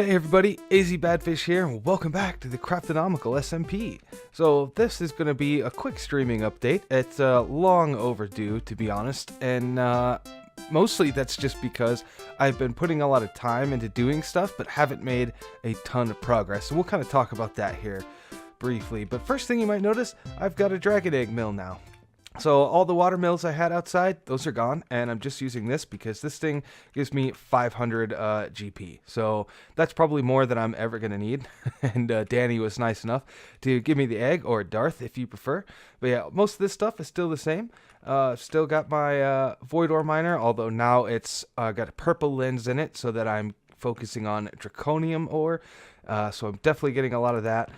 Hey everybody, AZ Badfish here, and welcome back to the Craftinomical SMP. So this is going to be a quick streaming update. It's long overdue, to be honest, and mostly that's just because I've been putting a lot of time into doing stuff, but haven't made a ton of progress. So we'll kind of talk about that here briefly. But first thing you might notice, I've got a dragon egg mill now. So all the water mills I had outside, those are gone, and I'm just using this because this thing gives me 500 GP. So that's probably more than I'm ever going to need. And Danny was nice enough to give me the egg, or Darth if you prefer. But yeah, most of this stuff is still the same. Still got my void ore miner, although now it's got a purple lens in it so that I'm focusing on draconium ore. So I'm definitely getting a lot of that.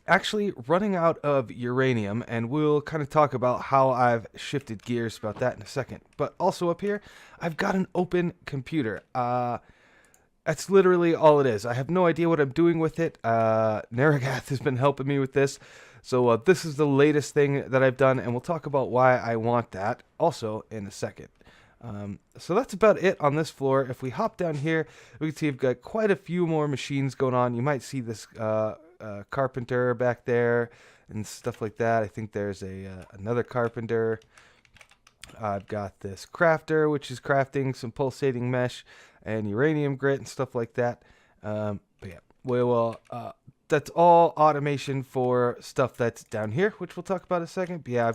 Actually running out of uranium, and we'll kind of talk about how I've shifted gears about that in a second. But also up here, I've got an open computer. That's literally all it is. I have no idea what I'm doing with it. Naragath has been helping me with this. So this is the latest thing that I've done, and we'll talk about why I want that also in a second. So that's about it on this floor. If we hop down here, we can see I've got quite a few more machines going on. You might see this carpenter back there and stuff like that. I think there's another carpenter. I've got this crafter, which is crafting some pulsating mesh and uranium grit and stuff like that. But yeah, we will. That's all automation for stuff that's down here, which we'll talk about in a second. But yeah,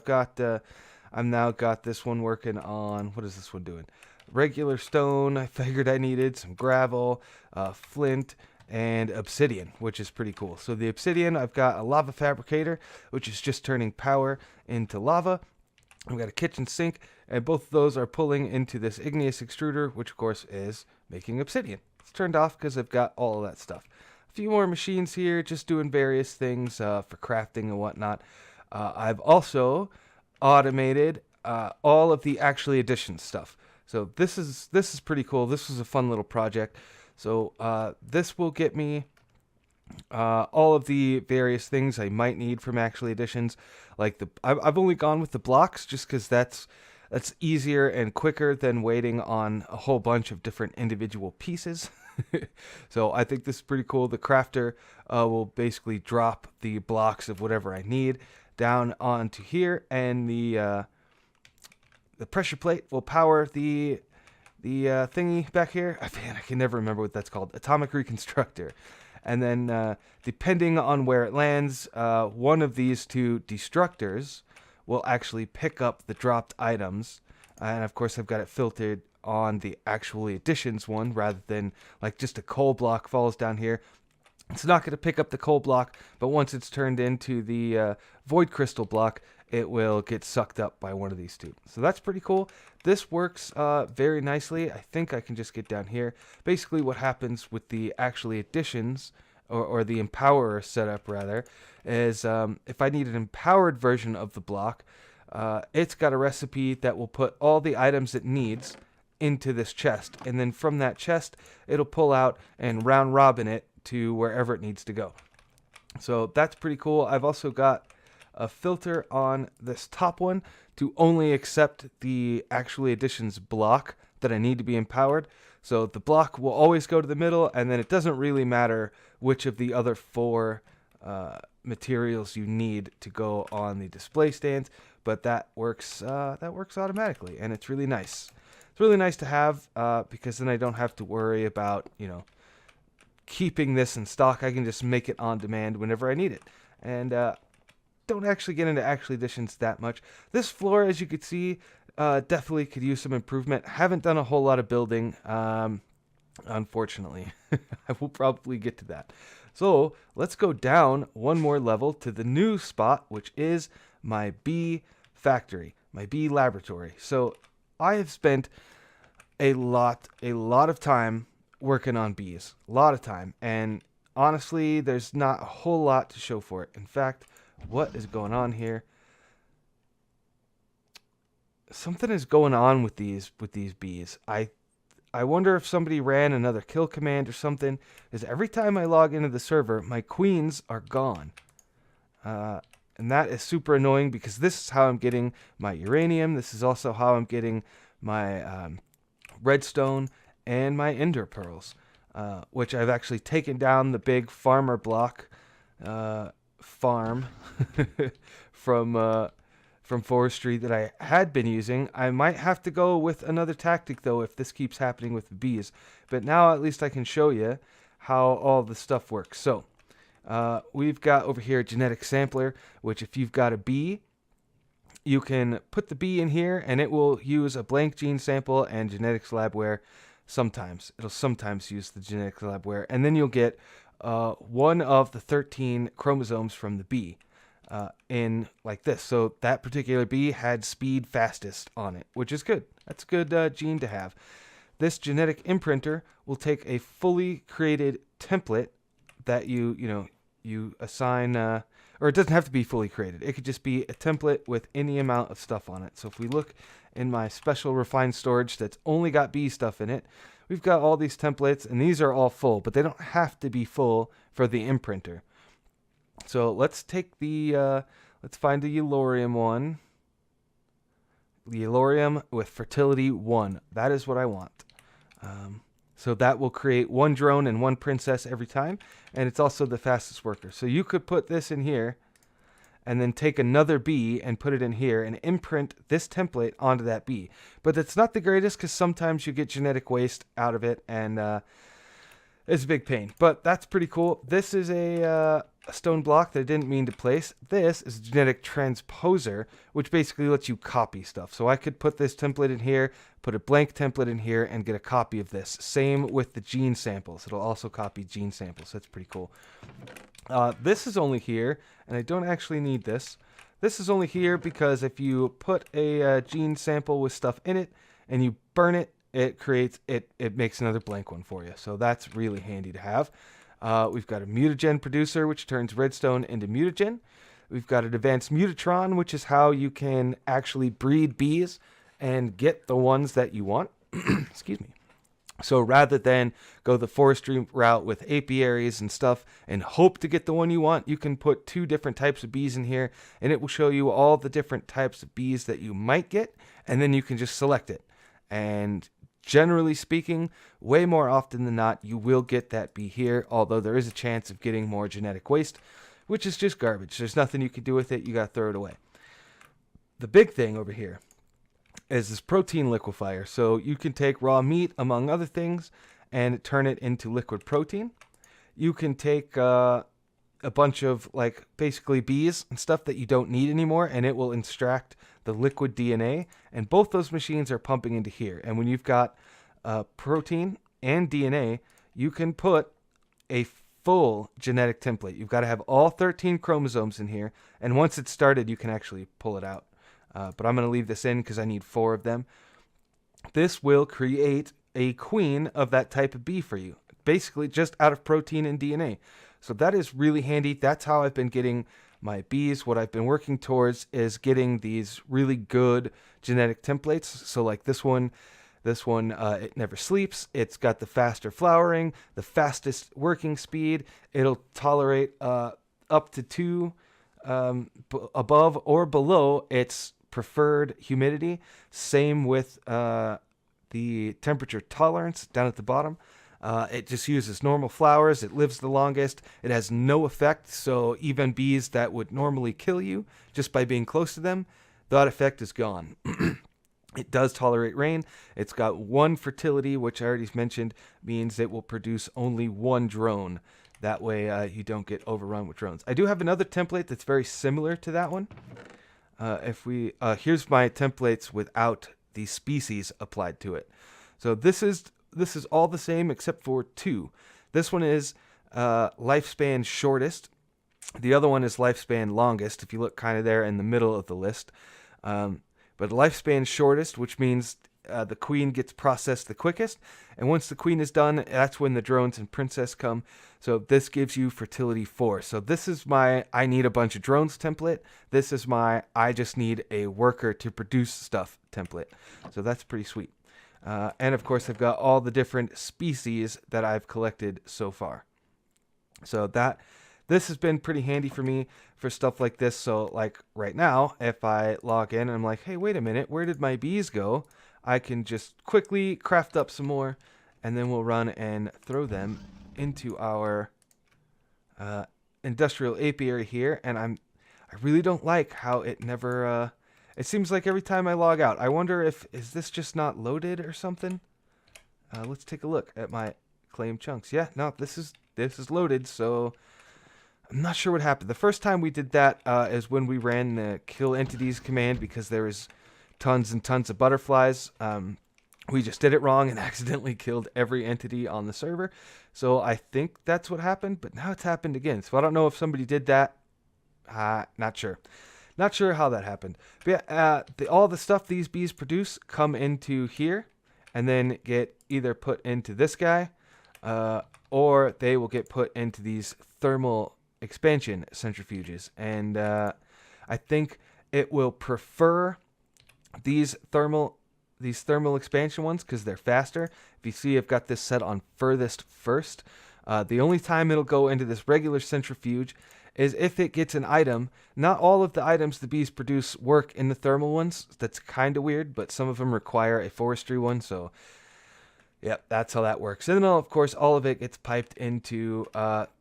I've now got this one working on, what is this one doing? Regular stone. I figured I needed some gravel, flint, and obsidian, which is pretty cool. So the obsidian, I've got a lava fabricator, which is just turning power into lava. I've got a kitchen sink, and both of those are pulling into this igneous extruder, which of course is making obsidian. It's turned off because I've got all of that stuff. A few more machines here, just doing various things for crafting and whatnot. I've also automated all of the actually addition stuff. So this is pretty cool. This was a fun little project. So this will get me all of the various things I might need from actually additions. Like I've only gone with the blocks just because that's easier and quicker than waiting on a whole bunch of different individual pieces. So I think this is pretty cool. The crafter will basically drop the blocks of whatever I need down onto here, and the pressure plate will power the thingy back here. Man, I can never remember what that's called. Atomic reconstructor. And then depending on where it lands, one of these two destructors will actually pick up the dropped items. And of course I've got it filtered on the actually additions one, rather than like just a coal block falls down here. It's not going to pick up the coal block, but once it's turned into the void crystal block, it will get sucked up by one of these two. So that's pretty cool. This works very nicely. I think I can just get down here. Basically what happens with the actually additions, or the empower setup rather, is if I need an empowered version of the block, it's got a recipe that will put all the items it needs into this chest. And then from that chest, it'll pull out and round robin it to wherever it needs to go. So that's pretty cool. I've also got a filter on this top one to only accept the actually additions block that I need to be empowered. So the block will always go to the middle, and then it doesn't really matter which of the other four materials you need to go on the display stands, but that works automatically, and it's really nice. It's really nice to have because then I don't have to worry about, keeping this in stock. I can just make it on demand whenever I need it. And don't actually get into actual additions that much. This floor, as you could see, definitely could use some improvement. Haven't done a whole lot of building, unfortunately. I will probably get to that. So let's go down one more level to the new spot, which is my bee factory, my bee laboratory. So I have spent a lot of time working on bees, a lot of time, and honestly there's not a whole lot to show for it. In fact, what is going on here? Something is going on with these bees. I wonder if somebody ran another kill command or something, because every time I log into the server, my queens are gone. And that is super annoying, because this is how I'm getting my uranium. This is also how I'm getting my redstone and my ender pearls. which I've actually taken down the big farmer block farm from Forestry that I had been using. I might have to go with another tactic though if this keeps happening with the bees. But now at least I can show you how all the stuff works. So we've got over here a genetic sampler, which if you've got a bee, you can put the bee in here and it will use a blank gene sample and genetics labware. Sometimes it'll sometimes use the genetics labware, and then you'll get one of the 13 chromosomes from the bee in like this. So that particular bee had speed fastest on it, which is good. That's a good gene to have. This genetic imprinter will take a fully created template that you assign, or it doesn't have to be fully created. It could just be a template with any amount of stuff on it. So if we look in my special refined storage that's only got bee stuff in it, we've got all these templates, and these are all full, but they don't have to be full for the imprinter. So let's take the, let's find the Eulorium one. The Eulorium with fertility 1. That is what I want. So that will create one drone and one princess every time, and it's also the fastest worker. So you could put this in here and then take another bee and put it in here and imprint this template onto that bee. But it's not the greatest because sometimes you get genetic waste out of it, and it's a big pain. But that's pretty cool. This is a stone block that I didn't mean to place. This is a genetic transposer, which basically lets you copy stuff. So I could put this template in here, put a blank template in here, and get a copy of this. Same with the gene samples. It'll also copy gene samples. That's pretty cool. This is only here, and I don't actually need this. This is only here because if you put a gene sample with stuff in it and you burn it, it creates it makes another blank one for you. So that's really handy to have. We've got a mutagen producer, which turns redstone into mutagen. We've got an advanced mutatron, which is how you can actually breed bees and get the ones that you want. Excuse me. So rather than go the forestry route with apiaries and stuff and hope to get the one you want, you can put 2 different types of bees in here, and it will show you all the different types of bees that you might get, and then you can just select it. And generally speaking, way more often than not, you will get that bee here, although there is a chance of getting more genetic waste, which is just garbage. There's nothing you can do with it. You got to throw it away. The big thing over here is this protein liquefier. So you can take raw meat, among other things, and turn it into liquid protein. You can take a bunch of, like, basically bees and stuff that you don't need anymore, and it will extract the liquid DNA, and both those machines are pumping into here. And when you've got protein and DNA, you can put a full genetic template. You've got to have all 13 chromosomes in here, and once it's started, you can actually pull it out. But I'm going to leave this in because I need 4 of them. This will create a queen of that type of bee for you, basically just out of protein and DNA. So that is really handy. That's how I've been getting my bees. What I've been working towards is getting these really good genetic templates. So like this one, it never sleeps. It's got the faster flowering, the fastest working speed. It'll tolerate up to 2 above or below its preferred humidity. Same with the temperature tolerance down at the bottom. It just uses normal flowers. It lives the longest. It has no effect. So even bees that would normally kill you just by being close to them, that effect is gone. It does tolerate rain. It's got 1 fertility, which I already mentioned, means it will produce only 1 drone. That way you don't get overrun with drones. I do have another template that's very similar to that one. Here's my templates without the species applied to it. So this is all the same except for 2. This one is lifespan shortest. The other one is lifespan longest, if you look kind of there in the middle of the list. But lifespan shortest, which means the queen gets processed the quickest. And once the queen is done, that's when the drones and princess come. So this gives you fertility 4. So this is my I need a bunch of drones template. This is my I just need a worker to produce stuff template. So that's pretty sweet. And of course, I've got all the different species that I've collected so far. So this has been pretty handy for me for stuff like this. So like right now, if I log in and I'm like, hey, wait a minute, where did my bees go? I can just quickly craft up some more and then we'll run and throw them into our industrial apiary here. And I really don't like how it never, it seems like every time I log out, I wonder is this just not loaded or something? Let's take a look at my claim chunks. Yeah, no, this is loaded, so I'm not sure what happened. The first time we did that is when we ran the kill entities command because there was tons and tons of butterflies. We just did it wrong and accidentally killed every entity on the server. So I think that's what happened, but now it's happened again. So I don't know if somebody did that. Not sure. Not sure how that happened. But yeah, all the stuff these bees produce come into here and then get either put into this guy or they will get put into these thermal expansion centrifuges. And I think it will prefer these thermal expansion ones because they're faster. If you see, I've got this set on furthest first. The only time it'll go into this regular centrifuge is if it gets an item. Not all of the items the bees produce work in the thermal ones. That's kind of weird, but some of them require a forestry one. So, yep, that's how that works. And then, of course, all of it gets piped into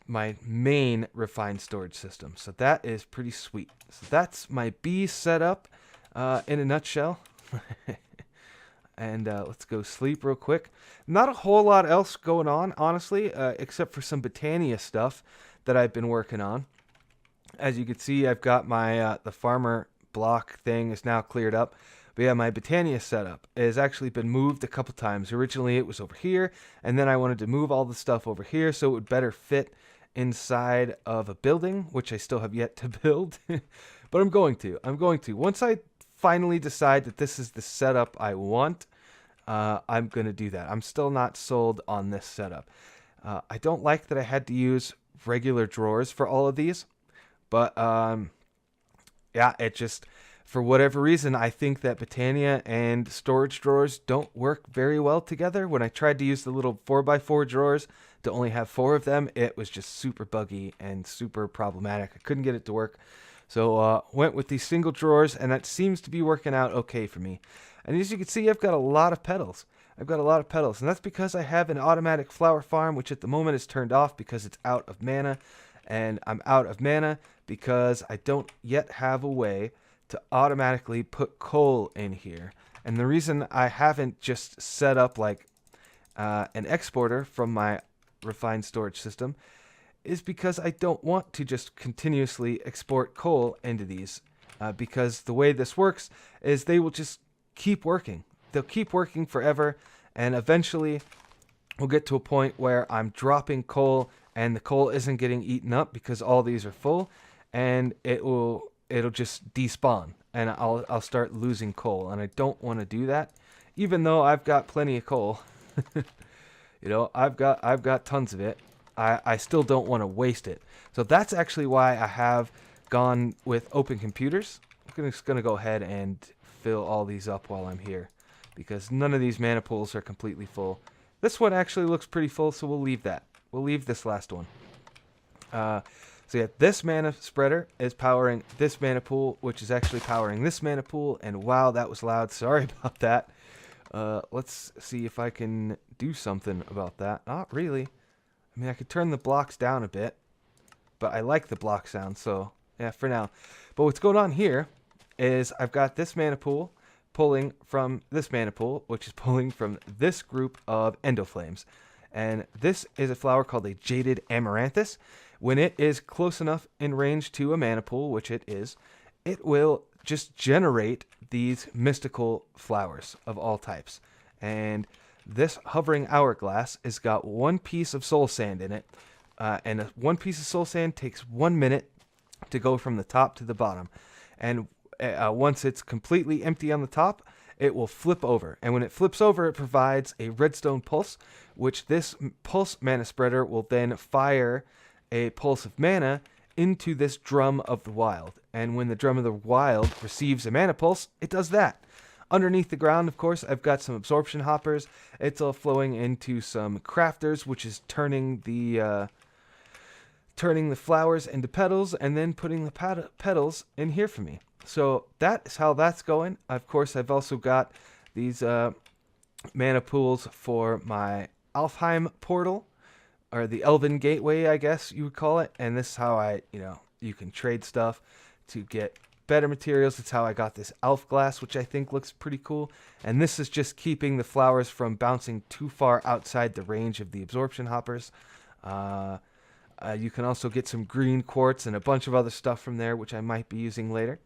my main refined storage system. So that is pretty sweet. So that's my bee setup in a nutshell. And let's go sleep real quick. Not a whole lot else going on, honestly, except for some Betania stuff that I've been working on. As you can see, I've got my the farmer block thing is now cleared up. But yeah, my Betania setup has actually been moved a couple times. Originally, it was over here, and then I wanted to move all the stuff over here so it would better fit inside of a building, which I still have yet to build. But I'm going to. Once I finally decide that this is the setup I want, I'm going to do that. I'm still not sold on this setup. I don't like that I had to use regular drawers for all of these, but yeah, it just, for whatever reason, I think that Betania and storage drawers don't work very well together. When I tried to use the little 4x4 drawers to only have 4 of them, it was just super buggy and super problematic. I couldn't get it to work. So went with these single drawers, and that seems to be working out okay for me. And as you can see, I've got a lot of petals. And that's because I have an automatic flower farm, which at the moment is turned off because it's out of mana. And I'm out of mana because I don't yet have a way to automatically put coal in here. And the reason I haven't just set up like an exporter from my refined storage system is because I don't want to just continuously export coal into these, because the way this works is they will just keep working. They'll keep working forever, and eventually we'll get to a point where I'm dropping coal and the coal isn't getting eaten up because all these are full, and it'll just despawn and I'll start losing coal, and I don't want to do that, even though I've got plenty of coal. You know, I've got tons of it. I still don't want to waste it. So that's actually why I have gone with open computers. I'm just going to go ahead and fill all these up while I'm here, because none of these mana pools are completely full. This one actually looks pretty full, so we'll leave that. We'll leave this last one. So yeah, this mana spreader is powering this mana pool, which is actually powering this mana pool. And wow, that was loud. Sorry about that. Let's see if I can do something about that. Not really. I mean, I could turn the blocks down a bit, but I like the block sound, so yeah, for now. But what's going on here is I've got this mana pool pulling from this mana pool, which is pulling from this group of endoflames. And this is a flower called a jaded amaranthus. When it is close enough in range to a mana pool, which it is, it will just generate these mystical flowers of all types. And this hovering hourglass has got 1 piece of soul sand in it, and 1 piece of soul sand takes 1 minute to go from the top to the bottom. And once it's completely empty on the top, it will flip over. And when it flips over, it provides a redstone pulse, which this pulse mana spreader will then fire a pulse of mana into this drum of the wild. And when the drum of the wild receives a mana pulse, it does that. Underneath the ground, of course, I've got some absorption hoppers. It's all flowing into some crafters, which is turning the flowers into petals and then putting the petals in here for me. So that is how that's going. Of course, I've also got these mana pools for my Alfheim portal, or the Elven Gateway, I guess you would call it. And this is how you can trade stuff to get better materials. It's how I got this elf glass, which I think looks pretty cool. And this is just keeping the flowers from bouncing too far outside the range of the absorption hoppers. You can also get some green quartz and a bunch of other stuff from there, which I might be using later.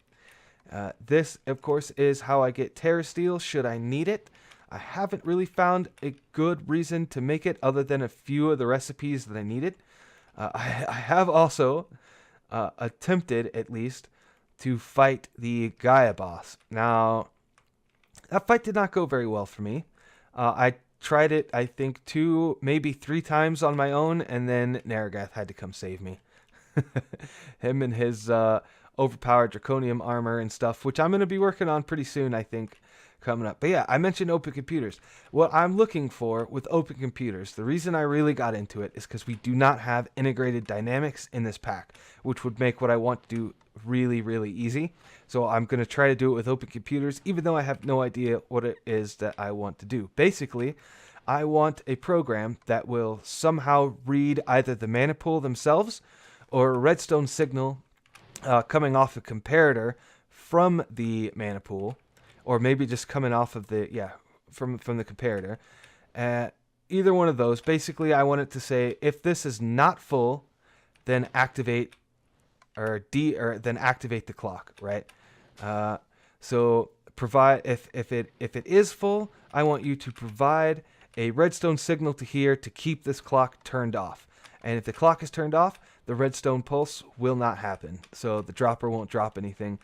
This, of course, is how I get Terra Steel should I need it. I haven't really found a good reason to make it other than a few of the recipes that I needed. I have also attempted, at least, to fight the Gaia boss. Now, that fight did not go very well for me. I tried it, I think, 2, maybe 3 times on my own, and then Naragath had to come save me. Him and his overpowered draconium armor and stuff, which I'm going to be working on pretty soon, I think, coming up. But yeah, I mentioned open computers. What I'm looking for with open computers, the reason I really got into it is because we do not have integrated dynamics in this pack, which would make what I want to do really, really easy. So I'm going to try to do it with open computers, even though I have no idea what it is that I want to do. Basically, I want a program that will somehow read either the mana pool themselves or a redstone signal coming off a comparator from the mana pool, or maybe just coming off of the, from the comparator. Either one of those. Basically, I want it to say, if this is not full, then activate then activate the clock, right? So provide, if it is full, I want you to provide a redstone signal to here to keep this clock turned off. And if the clock is turned off, the redstone pulse will not happen. So the dropper won't drop anything.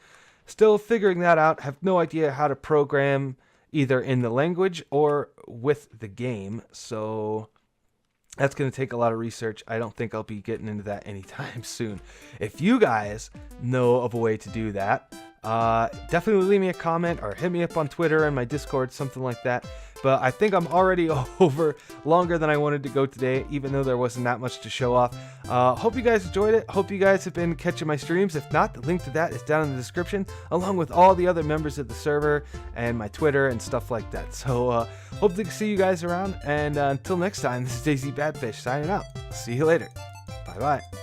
Still figuring that out. Have no idea how to program either in the language or with the game. So that's going to take a lot of research. I don't think I'll be getting into that anytime soon. If you guys know of a way to do that, definitely leave me a comment or hit me up on Twitter and my Discord, something like that. But I think I'm already over longer than I wanted to go today, even though there wasn't that much to show off. Hope you guys enjoyed it. Hope you guys have been catching my streams. If not, the link to that is down in the description, along with all the other members of the server and my Twitter and stuff like that. So hope to see you guys around. And until next time, this is Daisy Badfish signing out. See you later. Bye-bye.